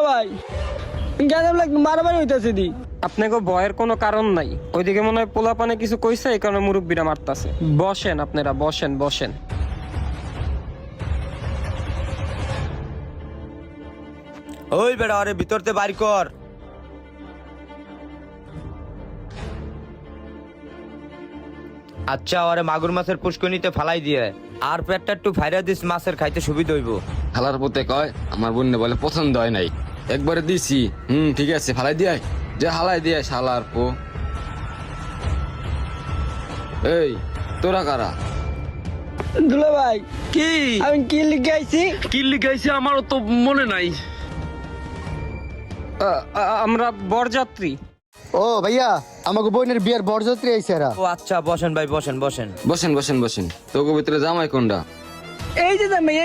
ভাই গেলাম লাগ মারামারি হইতাছে দি। আপনাকে ভয়ের কোনো কারণ নাই, ওইদিকে মনে হয় পোলা পানে কিছু কইছে, এই কারণে মুরব্বীরা মারতাছে। বসেন আপনারা, বসেন বসেন। ওই বেড়া আরে ভিতরতে বাড়ি কর। আচ্ছা আরে মাগুর মাছের পুষ্কনিতে ফালাই দিয়ে আর পেটটা একটু ফাইরা দিস, মাছের খাইতে সুবিধা হইব। হালার পথে কয় আমার বোন বলে পছন্দ হয় নাই, একবারে দিছি। ঠিক আছে ফালাই দিয়ে যে হালাই দিয়ে শালার পো। এই তোরা কারা? দুলা ভাই কি আমি কি লিখে আইছি? কি লিখাইছে আমারও তো মনে নাই। আমরা বরযাত্রী। ও ভাইয়া আমাকে বোনের বিয়ের বরযাত্রী আইছে এরা। ও আচ্ছা বসেন ভাই, বসেন বসেন। বসেন বসেন বসেন। তোকে ভিতরে জামাই কোনটা? এই যে জামাই,